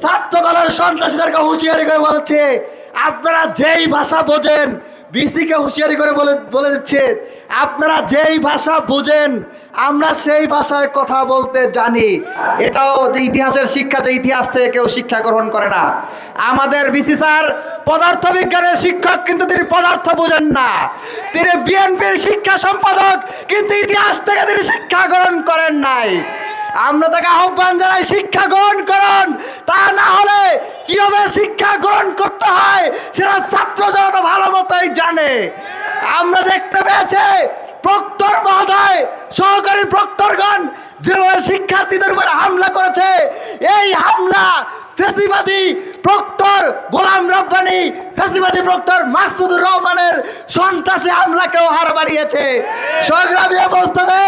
ছাত্র দলের সন্ত্রাসীদেরকে হুঁশিয়ারি করে বলছে, আপনারা যেই ভাষা বোঝেন, বিসিকে হুঁশিয়ারি করে বলে দিচ্ছে, আপনারা যেই ভাষা বোঝেন আমরা সেই ভাষায় কথা বলতে জানি। এটাও ইতিহাসের শিক্ষা, যে ইতিহাস থেকে কেউ শিক্ষা গ্রহণ করে না। আমাদের বিসি স্যার পদার্থবিজ্ঞানের শিক্ষক, কিন্তু তিনি পদার্থ বোঝেন না। তিনি বিএনপির শিক্ষা সম্পাদক, কিন্তু ইতিহাস থেকে তিনি শিক্ষা গ্রহণ করেন নাই। আমরা তাকে আহ্বান জানাই, শিক্ষা গ্রহণ করুন। তা না হলে কিভাবে শিক্ষা গ্রহণ করতে হয় সেটা ছাত্র জনতা ভালো মতোই জানে। আমরা দেখতে পেয়েছি প্রক্টর মহোদয়, সহকারী প্রক্টরগণ যেভাবে শিক্ষার্থীদের উপর হামলা করেছে, এই হামলা ফ্যাসিবাদী প্রক্টর গোলাম রব্বানী, ফ্যাসিবাদী প্রক্টর মাসুদুর রহমানের সন্ত্রাসী হামলাকেও হার বাড়িয়েছে। সংগ্রামী অবস্থাতে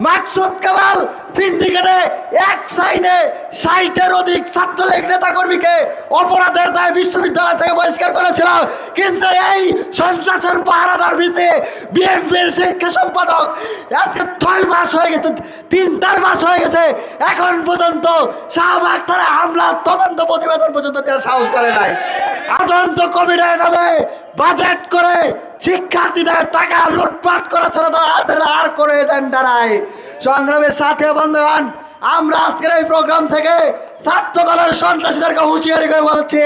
মাকসুদ কামাল সিন্ডিকেটে এক সাইনে ৬০-এর অধিক ছাত্রলীগ নেতাকর্মীকে অপরাধের দায়ে বিশ্ববিদ্যালয় থেকে বহিষ্কার করেছিল, কিন্তু এই সন্ত্রাসের পাহারাদার বিসি বিএনপির শিক্ষা সম্পাদক আজকে ৬ মাস হয়ে গেছে, ৩-৪ মাস হয়ে গেছে, এখন পর্যন্ত শাহবাগ থানায় হামলার তদন্ত প্রতিবেদন পর্যন্ত দেওয়ার সাহস করে নাই। তদন্ত কমিটির নামে বাজেট করে শিক্ষার্থীদের টাকা লুটপাট করা ছাড়া তারা আর করে এজেন্ডা নাই। সংগ্রামের সাথে বন্ধুগণ, আমরা আজকের এই প্রোগ্রাম থেকে ছাত্র দলের সন্ত্রাসীদেরকে হুঁশিয়ারি করে বলছি,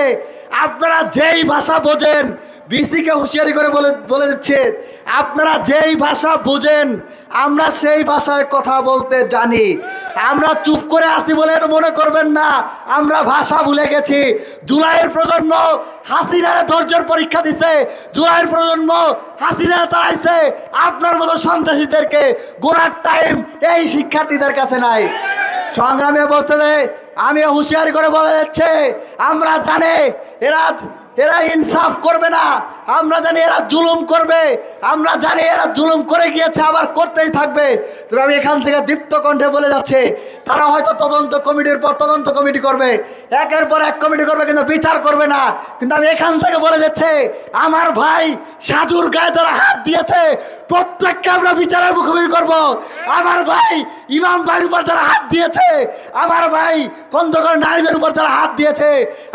আপনারা যেই ভাষা বোঝেন, বিসিকে হুঁশিয়ারি করে বলে দিচ্ছে, আপনারা যেই ভাষা বোঝেন আমরা সেই ভাষায় কথা বলতে জানি। আমরা চুপ করে আছি বলে এটা মনে করবেন না, আমরা ভাষা ভুলে গেছি। জুলাইয়ের প্রজন্ম হাসিনারে ধৈর্যের পরীক্ষা দিছে, জুলাইয়ের প্রজন্ম হাসিনারে তাড়াইছে। আপনার মতো সন্ত্রাসীদেরকে গোড়ার টাইম এই শিক্ষার্থীদের কাছে নাই। সংগ্রামী অবস্থাতে আমি হুঁশিয়ারি করে বলে যাচ্ছে, আমরা জানি এরা ইনসাফ করবে না, আমরা জানি এরা জুলুম করবে, আমরা জানি এরা জুলুম করে গিয়েছে, আবার করতেই থাকবে। তবে আমি এখান থেকে দীপ্ত কণ্ঠে বলে যাচ্ছে, তারা হয়তো তদন্ত কমিটির পর তদন্ত কমিটি করবে, একের পর এক কমিটি করবে, কিন্তু বিচার করবে না। কিন্তু আমি এখান থেকে বলে যাচ্ছে, আমার ভাই সাজুর গায়ে যারা হাত দিয়েছে প্রত্যেককে আমরা বিচারের মুখোমুখি করব। আমার ভাই ইমাম ভাইয়ের উপর যারা হাত দিয়েছে, আমার ভাই খন্দকার নাইমের উপর যারা হাত দিয়েছে,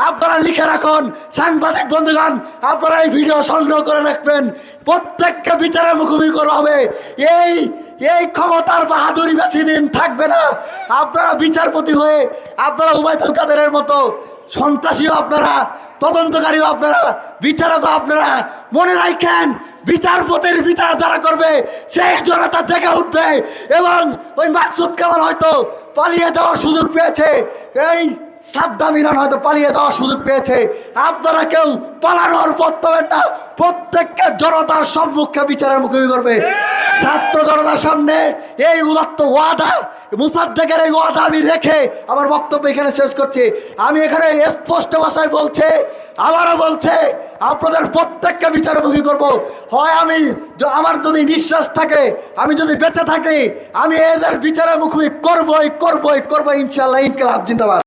আপনারা লিখে রাখুন। সাংবাদিক বন্ধুগণ, আপনারা এই ভিডিও সংগ্রহ করে রাখবেন, প্রত্যেককে বিচারের মুখোমুখি করা হবে। এই ক্ষমতার বাহাদুরি বেশি দিন থাকবে না। আপনারা বিচারপতি হয়ে, আপনারা উবাইদুল কাদেরের মতো সন্ত্রাসীও আপনারা, তদন্তকারীও আপনারা, বিচারকও আপনারা। মনে রাখেন, বিচারপতির বিচার যারা করবে সেই জনতা জেগে উঠবে। এবং ওই মাকসুদ কামাল হয়তো পালিয়ে যাওয়ার সুযোগ পেয়েছে, এই সাদ্দাম ইরান হয়তো পালিয়ে যাওয়ার সুযোগ পেয়েছে, আপনারা কেউ পালানোর পথ পাবেন না। প্রত্যেককে জনতার সম্মুখে বিচারের মুখোমুখি করবে। ছাত্র জনতার সামনে এই উদাত্ত ওয়াদা, মুসাদ্দেকের এই ওয়াদা আমি রেখে আমার বক্তব্য এখানে শেষ করছি। আমি এখানে স্পষ্ট ভাষায় বলছে, আবারও বলছে, আপনাদের প্রত্যেককে বিচারমুখী করব। হয় আমার যদি নিঃশ্বাস থাকে, আমি যদি বেঁচে থাকি, আমি এদের বিচারের মুখোমুখি করবই ইনশাআল্লাহ। ইনকলাব জিন্দাবাদ।